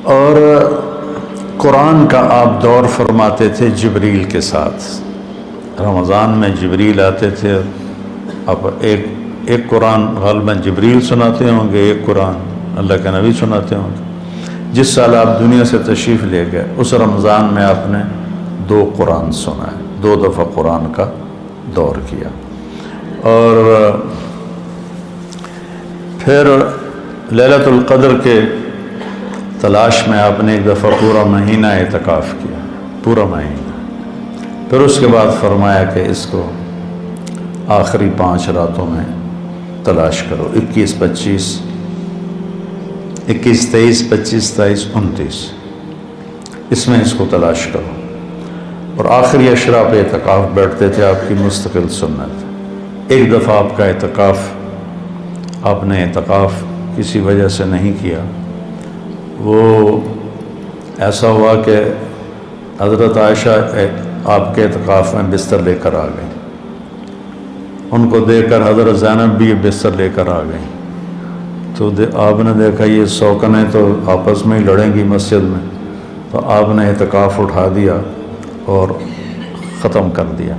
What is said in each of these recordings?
اور قرآن کا آپ دور فرماتے تھے جبریل کے ساتھ. رمضان میں جبریل آتے تھے. اب ایک قرآن غالباً جبریل سناتے ہوں گے، ایک قرآن اللہ کے نبی سناتے ہوں گے. جس سال آپ دنیا سے تشریف لے گئے اس رمضان میں آپ نے 2 قرآن سنائے، 2 دفعہ قرآن کا دور کیا. اور پھر لیلۃ القدر کے تلاش میں آپ نے ایک دفعہ پورا مہینہ اعتکاف کیا، پورا مہینہ. پھر اس کے بعد فرمایا کہ اس کو آخری 5 راتوں میں تلاش کرو، 21، 25، 21، 23، 25، 27، 29، اس میں اس کو تلاش کرو. اور آخری اشرا پہ اعتکاف بیٹھتے تھے، آپ کی مستقل سنت. ایک دفعہ آپ کا اعتکاف، آپ نے اعتکاف کسی وجہ سے نہیں کیا. وہ ایسا ہوا کہ حضرت عائشہ آپ کے اعتکاف میں بستر لے کر آ گئیں. ان کو دیکھ کر حضرت زینب بھی بستر لے کر آ گئیں. تو آپ نے دیکھا یہ سوکنیں تو آپس میں ہی لڑیں گی مسجد میں، تو آپ نے اعتکاف اٹھا دیا اور ختم کر دیا.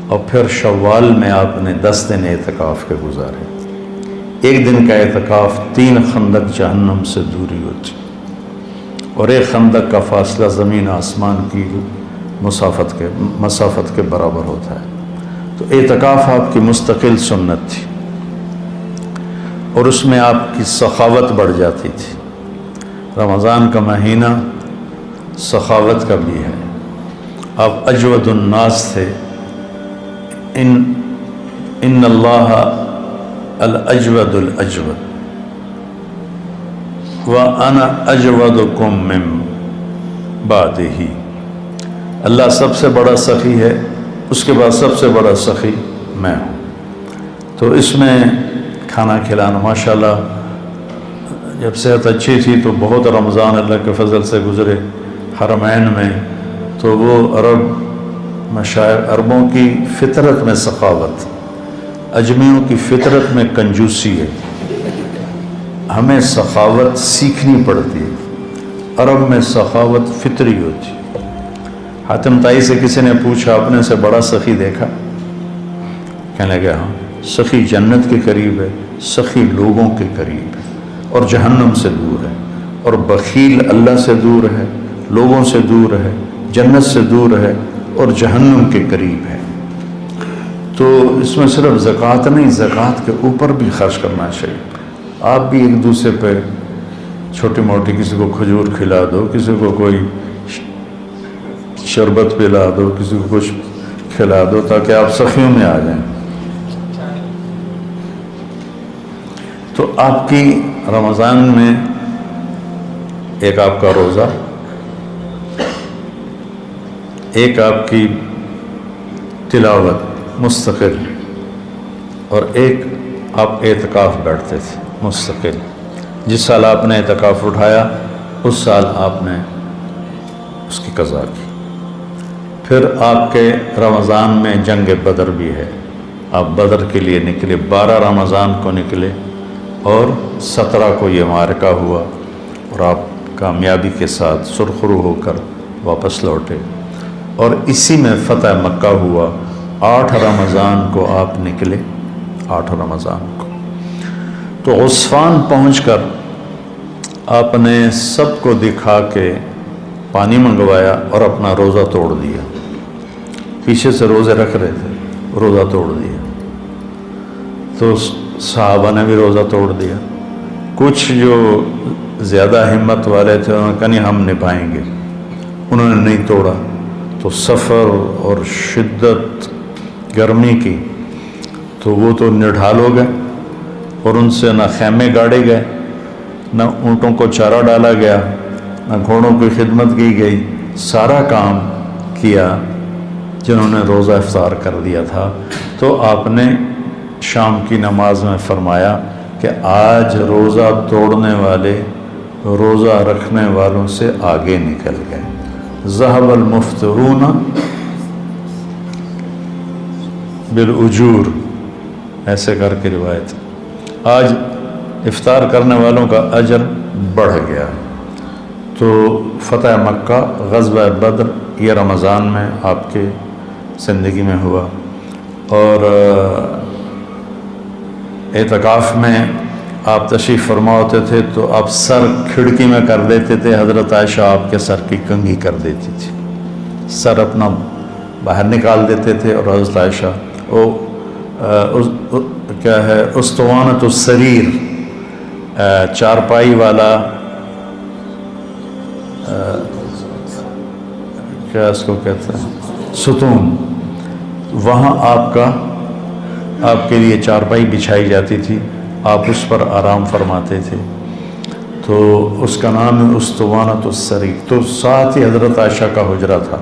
اور پھر شوال میں آپ نے 10 دن اعتکاف کے گزارے. ایک دن کا اعتکاف 3 خندق جہنم سے دوری ہوتی، اور ایک خندق کا فاصلہ زمین آسمان کی مسافت کے برابر ہوتا ہے. تو اعتکاف آپ کی مستقل سنت تھی، اور اس میں آپ کی سخاوت بڑھ جاتی تھی. رمضان کا مہینہ سخاوت کا بھی ہے. آپ اجود الناس تھے. ان اللہ الاجود الاجود وانا اجودکم من بعدہ. اللہ سب سے بڑا سخی ہے، اس کے بعد سب سے بڑا سخی میں ہوں. تو اس میں کھانا کھلانا ماشاءاللہ، جب صحت اچھی تھی تو بہت رمضان اللہ کے فضل سے گزرے حرمین میں. تو وہ عربوں کی فطرت میں سخاوت، اجمیوں کی فطرت میں کنجوسی ہے. ہمیں سخاوت سیکھنی پڑتی ہے. عرب میں سخاوت فطری ہوتی. حاتم طائی سے کسی نے پوچھا اپنے سے بڑا سخی دیکھا؟ کہنے لگا ہاں، سخی جنت کے قریب ہے، سخی لوگوں کے قریب ہے اور جہنم سے دور ہے. اور بخیل اللہ سے دور ہے، لوگوں سے دور ہے، جنت سے دور ہے اور جہنم کے قریب ہے. تو اس میں صرف زکوٰۃ نہیں، زکوٰۃ کے اوپر بھی خرچ کرنا چاہیے. آپ بھی ایک دوسرے پہ چھوٹی موٹی، کسی کو کھجور کھلا دو، کسی کو کوئی شربت پلا دو، کسی کو کچھ کھلا دو، تاکہ آپ سخیوں میں آ جائیں. تو آپ کی رمضان میں ایک آپ کا روزہ، ایک آپ کی تلاوت مستقل، اور ایک آپ اعتکاف بیٹھتے تھے مستقل. جس سال آپ نے اعتکاف اٹھایا اس سال آپ نے اس کی قضا کی. پھر آپ کے رمضان میں جنگ بدر بھی ہے. آپ بدر کے لیے نکلے، 12 رمضان کو نکلے اور 17 کو یہ معرکہ ہوا، اور آپ کامیابی کے ساتھ سرخرو ہو کر واپس لوٹے. اور اسی میں فتح مکہ ہوا. 8 رمضان کو آپ نکلے، 8 رمضان کو. تو عصفان پہنچ کر آپ نے سب کو دکھا کے پانی منگوایا اور اپنا روزہ توڑ دیا. پیچھے سے روزے رکھ رہے تھے، روزہ توڑ دیا. تو صحابہ نے بھی روزہ توڑ دیا. کچھ جو زیادہ ہمت والے تھے انہوں نے کہا نہیں ہم نبھائیں گے، انہوں نے نہیں توڑا. تو سفر اور شدت گرمی کی، تو وہ تو نڈھال ہو گئے، اور ان سے نہ خیمے گاڑے گئے، نہ اونٹوں کو چارہ ڈالا گیا، نہ گھوڑوں کی خدمت کی گئی. سارا کام کیا جنہوں نے روزہ افطار کر دیا تھا. تو آپ نے شام کی نماز میں فرمایا کہ آج روزہ توڑنے والے روزہ رکھنے والوں سے آگے نکل گئے. ذهب المفطرون بالاجور، ایسے کر کے روایت. آج افطار کرنے والوں کا اجر بڑھ گیا. تو فتح مکہ، غزوہ بدر یہ رمضان میں آپ کے زندگی میں ہوا، اور اعتکاف میں آپ تشریف فرما ہوتے تھے تو آپ سر کھڑکی میں کر دیتے تھے، حضرت عائشہ آپ کے سر کی کنگھی کر دیتی تھی، سر اپنا باہر نکال دیتے تھے، اور حضرت عائشہ کیا ہے اسطوانۃ السریر، چارپائی والا، کیا اس کو کہتے ہیں، ستون، وہاں آپ کے لیے چارپائی بچھائی جاتی تھی، آپ اس پر آرام فرماتے تھے، تو اس کا نام ہے اسطوانۃ السریر۔ تو ساتھ ہی حضرت عائشہ کا حجرہ تھا،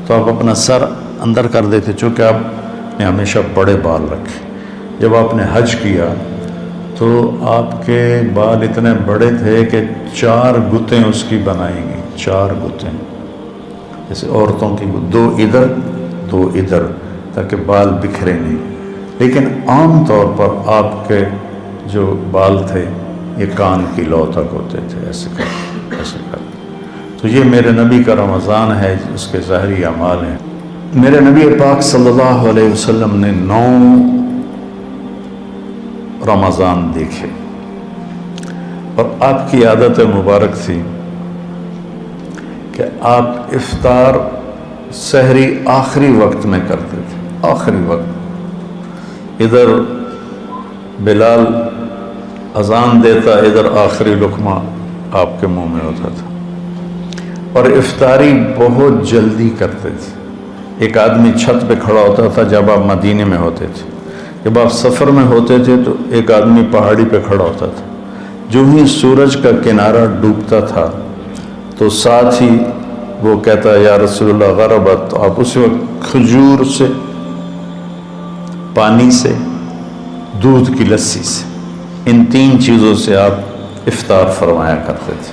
تو آپ اپنا سر اندر کر دیتے، چونکہ آپ نے ہمیشہ بڑے بال رکھے۔ جب آپ نے حج کیا تو آپ کے بال اتنے بڑے تھے کہ 4 گتیں اس کی بنائی گئی، 4 گتیں، جیسے عورتوں کی 2 ادھر 2 ادھر، تاکہ بال بکھرے نہیں۔ لیکن عام طور پر آپ کے جو بال تھے یہ کان کی لو تک ہوتے تھے، ایسے کر۔ تو یہ میرے نبی کا رمضان ہے، اس کے ظاہری اعمال ہیں۔ میرے نبی پاک صلی اللہ علیہ وسلم نے 9 رمضان دیکھے، اور آپ کی عادت مبارک تھی کہ آپ افطار سحری آخری وقت میں کرتے تھے، آخری وقت، ادھر بلال اذان دیتا، ادھر آخری لقمہ آپ کے منہ میں ہوتا تھا، اور افطاری بہت جلدی کرتے تھے۔ ایک آدمی چھت پہ کھڑا ہوتا تھا جب آپ مدینے میں ہوتے تھے، جب آپ سفر میں ہوتے تھے تو ایک آدمی پہاڑی پہ کھڑا ہوتا تھا، جو ہی سورج کا کنارہ ڈوبتا تھا تو ساتھ ہی وہ کہتا یا رسول اللہ غربت، تو آپ اس وقت کھجور سے، پانی سے، دودھ کی لسی سے، ان 3 چیزوں سے آپ افطار فرمایا کرتے تھے،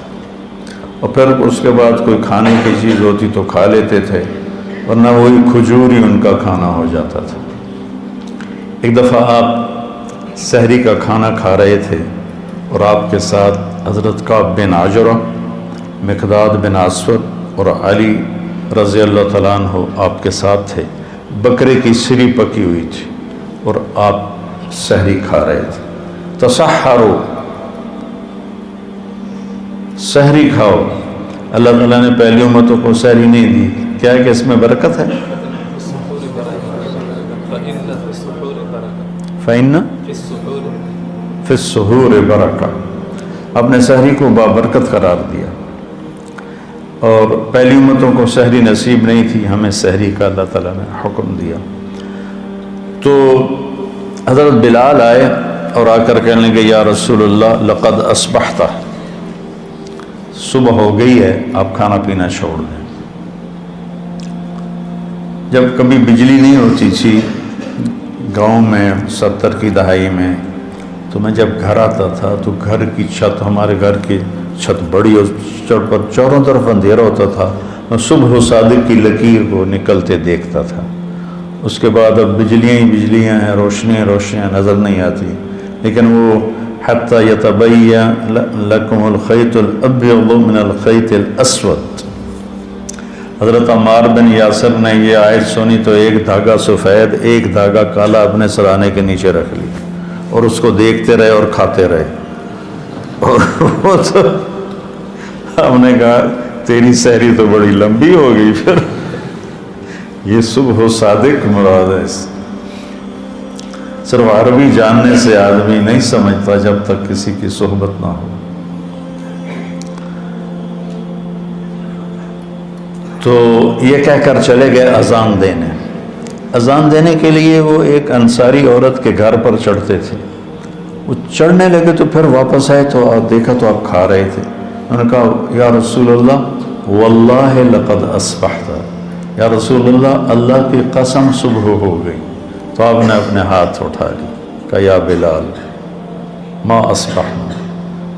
اور پھر اس کے بعد کوئی کھانے کی چیز ہوتی تو کھا لیتے تھے، ورنہ وہی کھجور ہی ان کا کھانا ہو جاتا تھا۔ ایک دفعہ آپ سحری کا کھانا کھا رہے تھے، اور آپ کے ساتھ حضرت کعب بن عجرہ، مقداد بن اسود اور علی رضی اللہ تعالیٰ عنہ آپ کے ساتھ تھے۔ بکرے کی سری پکی ہوئی تھی اور آپ سحری کھا رہے تھے۔ تسحروا، سحری کھاؤ، اللہ تعالیٰ نے پہلی امتوں کو سحری نہیں دی، کیا ہے کہ اس میں برکت ہے؟ فَإِنَّ فِي السُّحُورِ بَرَكَةٌ، آپ نے سحری کو بابرکت قرار دیا، اور پہلی امتوں کو سحری نصیب نہیں تھی، ہمیں سحری کا اللہ تعالیٰ نے حکم دیا۔ تو حضرت بلال آئے اور آ کر کہنے لگے یا رسول اللہ لقد اصبحت، صبح ہو گئی ہے، آپ کھانا پینا چھوڑ دیں۔ جب کبھی بجلی نہیں ہوتی تھی گاؤں میں 70 کی دہائی میں، تو میں جب گھر آتا تھا تو گھر کی چھت، ہمارے گھر کی چھت بڑی، اور پر چاروں طرف اندھیرا ہوتا تھا، میں صبح و صادق کی لکیر کو نکلتے دیکھتا تھا۔ اس کے بعد اب بجلیاں ہی بجلیاں ہیں، روشنیاں نظر نہیں آتی، لیکن وہ حتی یتبین لکم الخیط الابیض من الخیط الاسود، حضرت عمار بن یاسر نے یہ آیت سنی تو ایک دھاگا سفید، ایک دھاگا کالا اپنے سرانے کے نیچے رکھ لی، اور اس کو دیکھتے رہے اور کھاتے رہے، اور وہ تو ہم نے کہا تیری سحری تو بڑی لمبی ہو گئی، پھر یہ صبح و صادق مراد ہے۔ صرف عربی جاننے سے آدمی نہیں سمجھتا جب تک کسی کی صحبت نہ ہو۔ تو یہ کہہ کر چلے گئے اذان دینے کے لیے وہ ایک انصاری عورت کے گھر پر چڑھتے تھے، وہ چڑھنے لگے تو پھر واپس آئے تو دیکھا تو آپ کھا رہے تھے، انہوں نے کہا یا رسول اللہ واللہ لقد اصبحت، یا رسول اللہ اللہ کی قسم صبح ہو گئی۔ تو آپ نے اپنے ہاتھ اٹھا لی، کہا یا بلال ما اصبحنا،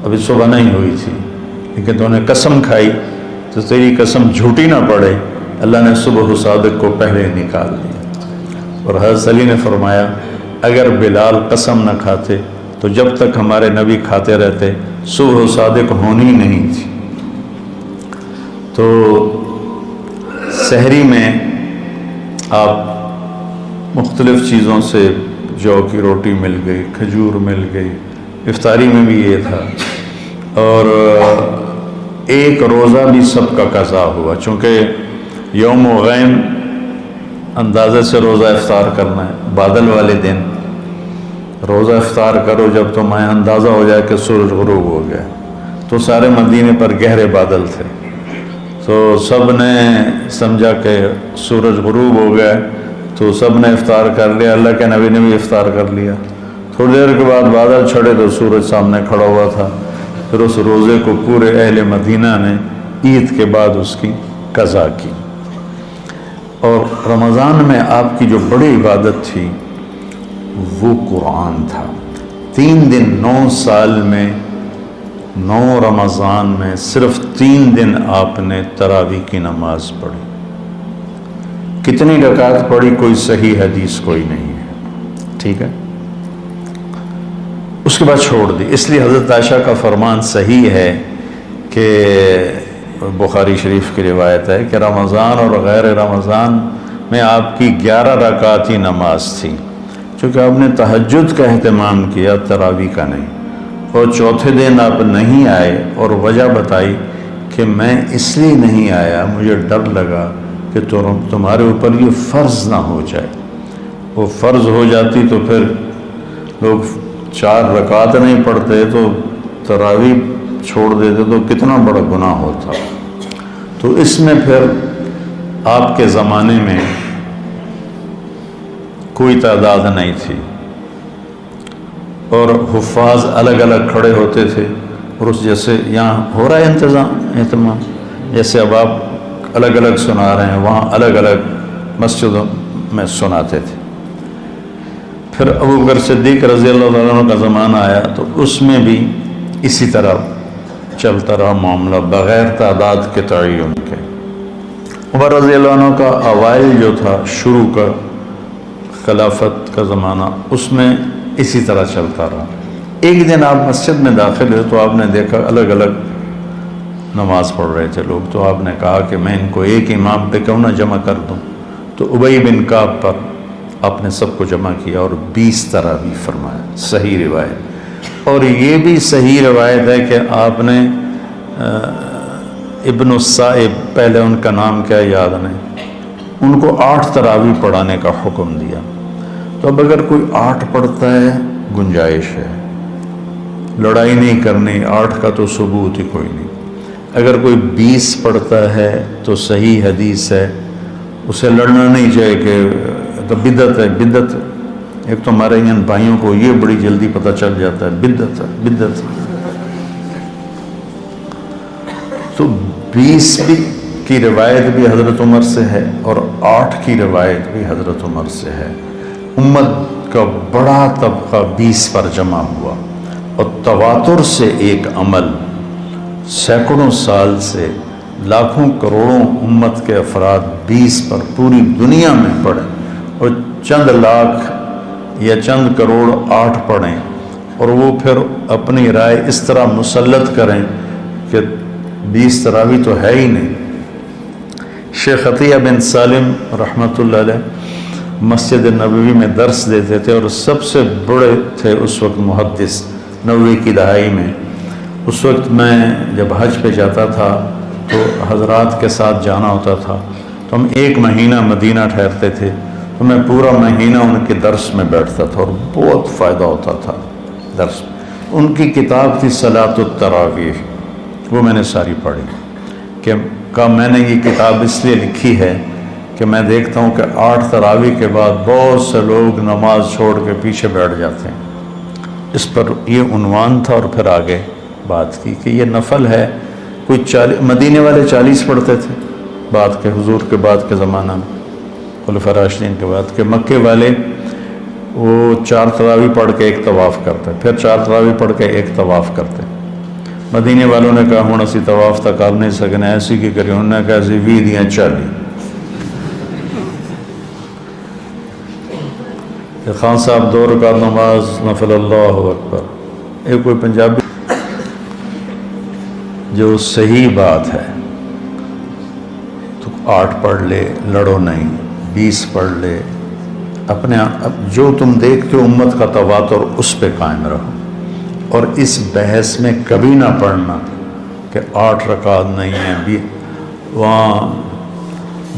ابھی صبح نہیں ہوئی تھی، لیکن تو نے قسم کھائی تو تیری قسم جھوٹی نہ پڑے، اللہ نے صبح و صادق کو پہلے نکال دیا۔ اور حضرت علی نے فرمایا اگر بلال قسم نہ کھاتے تو جب تک ہمارے نبی کھاتے رہتے صبح و صادق ہونی نہیں تھی۔ تو سحری میں آپ مختلف چیزوں سے جو کی روٹی مل گئی، کھجور مل گئی، افطاری میں بھی یہ تھا، اور ایک روزہ بھی سب کا قضا ہوا، چونکہ یوم غیم اندازے سے روزہ افطار کرنا ہے، بادل والے دن روزہ افطار کرو جب تمہیں اندازہ ہو جائے کہ سورج غروب ہو گیا۔ تو سارے مدینے پر گہرے بادل تھے، تو سب نے سمجھا کہ سورج غروب ہو گیا، تو سب نے افطار کر لیا، اللہ کے نبی نے بھی افطار کر لیا۔ تھوڑی دیر کے بعد بادل چھڑے تو سورج سامنے کھڑا ہوا تھا، پھر اس روزے کو پورے اہل مدینہ نے عید کے بعد اس کی قضا کی۔ اور رمضان میں آپ کی جو بڑی عبادت تھی وہ قرآن تھا۔ 3 دن 9 سال میں 9 رمضان میں صرف 3 دن آپ نے تراویح کی نماز پڑھی۔ کتنی رکعت پڑھی کوئی صحیح حدیث کوئی نہیں ہے، ٹھیک ہے، اس کے بعد چھوڑ دی۔ اس لیے حضرت عائشہ کا فرمان صحیح ہے کہ بخاری شریف کی روایت ہے کہ رمضان اور غیر رمضان میں آپ کی 11 رکعت ہی نماز تھی، چونکہ آپ نے تہجد کا اہتمام کیا، تراویح کا نہیں۔ اور چوتھے دن آپ نہیں آئے اور وجہ بتائی کہ میں اس لیے نہیں آیا، مجھے ڈر لگا کہ تمہارے اوپر یہ فرض نہ ہو جائے، وہ فرض ہو جاتی تو پھر لوگ 4 رکعت نہیں پڑھتے تو تراویح چھوڑ دیتے تو کتنا بڑا گناہ ہوتا۔ تو اس میں پھر آپ کے زمانے میں کوئی تعداد نہیں تھی، اور حفاظ الگ الگ کھڑے ہوتے تھے، اور اس جیسے یہاں ہو رہا ہے اہتمام، جیسے اب آپ الگ الگ سنا رہے ہیں، وہاں الگ الگ مسجدوں میں سناتے تھے۔ پھر ابوبکر صدیق رضی اللہ عنہ کا زمانہ آیا تو اس میں بھی اسی طرح چلتا رہا معاملہ بغیر تعداد کے تعین کے۔ عمر رضی اللہ عنہ کا اوائل جو تھا شروع کا خلافت کا زمانہ، اس میں اسی طرح چلتا رہا۔ ایک دن آپ مسجد میں داخل ہوئے تو آپ نے دیکھا الگ الگ نماز پڑھ رہے تھے لوگ، تو آپ نے کہا کہ میں ان کو ایک امام پہ کیوں نہ جمع کر دوں، تو ابی بن کعب پر آپ نے سب کو جمع کیا اور 20 تراویح فرمایا، صحیح روایت۔ اور یہ بھی صحیح روایت ہے کہ آپ نے ابن السائب، پہلے ان کا نام کیا یاد نہیں، ان کو 8 تراویح پڑھانے کا حکم دیا۔ تو اب اگر کوئی 8 پڑھتا ہے گنجائش ہے، لڑائی نہیں کرنی، 8 کا تو ثبوت ہی کوئی نہیں۔ اگر کوئی 20 پڑھتا ہے تو صحیح حدیث ہے، اسے لڑنا نہیں چاہیے کہ تو بدعت ہے، بدعت۔ ایک تو ہمارے ان بھائیوں کو یہ بڑی جلدی پتہ چل جاتا ہے بدعت ہے، بدعت۔ تو 20 کی روایت بھی حضرت عمر سے ہے اور 8 کی روایت بھی حضرت عمر سے ہے۔ امت کا بڑا طبقہ 20 پر جمع ہوا، اور تواتر سے ایک عمل سینکڑوں سال سے لاکھوں کروڑوں امت کے افراد 20 پر پوری دنیا میں پڑھیں، اور چند لاکھ یا چند کروڑ 8 پڑھیں، اور وہ پھر اپنی رائے اس طرح مسلط کریں کہ 20 تراویح تو ہے ہی نہیں۔ شیخ عطیہ بن سالم رحمۃ اللہ علیہ مسجد نبوی میں درس دیتے تھے، اور سب سے بڑے تھے اس وقت محدث 90 کی دہائی میں۔ اس وقت میں جب حج پہ جاتا تھا تو حضرات کے ساتھ جانا ہوتا تھا، تو ہم 1 مہینہ مدینہ ٹھہرتے تھے، تو میں پورا مہینہ ان کے درس میں بیٹھتا تھا اور بہت فائدہ ہوتا تھا درس۔ ان کی کتاب تھی صلاۃ التراویح، وہ میں نے ساری پڑھی کہ میں نے یہ کتاب اس لیے لکھی ہے کہ میں دیکھتا ہوں کہ 8 تراویح کے بعد بہت سے لوگ نماز چھوڑ کے پیچھے بیٹھ جاتے ہیں۔ اس پر یہ عنوان تھا، اور پھر آگے بات کی کہ یہ نفل ہے۔ کوئی مدینے والے 40 پڑھتے تھے بعد کے، حضور کے بعد کے زمانہ میں، خلفاء راشدین کے بعد کے۔ مکے والے وہ 4 تراویح پڑھ کے ایک طواف کرتے، پھر 4 تراویح پڑھ کے ایک طواف کرتے۔ مدینے والوں نے کہا ہوں اسی طواف تک کر نہیں سکنے، ایسی کی کری، انہوں نے کہا ایسی 20 دیاں 40۔ خان صاحب 2 رکعت نماز نفل، اللہ اکبر۔ ایک کوئی پنجابی جو صحیح بات ہے تو 8 پڑھ لے، لڑو نہیں، 20 پڑھ لے، اپنے اب جو تم دیکھتے ہو امت کا تواتر اس پہ قائم رہو، اور اس بحث میں کبھی نہ پڑھنا کہ 8 رکعت نہیں ہیں۔ وہاں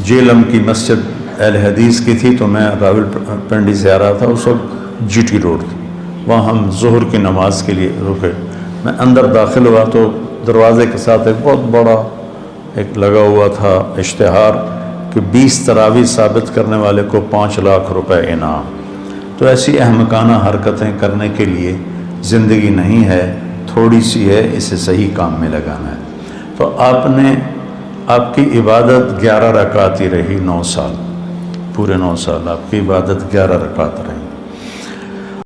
جیلم کی مسجد اہل حدیث کی تھی، تو میں راول پنڈی سے آ رہا تھا، اس وقت جی ٹی روڈ تھی، وہاں ہم ظہر کی نماز کے لیے رکے۔ میں اندر داخل ہوا تو دروازے کے ساتھ ایک بہت بڑا ایک لگا ہوا تھا اشتہار کہ 20 تراویح ثابت کرنے والے کو 5 لاکھ روپے انعام۔ تو ایسی احمقانہ حرکتیں کرنے کے لیے زندگی نہیں ہے، تھوڑی سی ہے، اسے صحیح کام میں لگانا ہے۔ تو آپ کی عبادت 11 رکعت ہی رہی 9 سال، پورے 9 سال آپ کی عبادت 11 رکعت رہی۔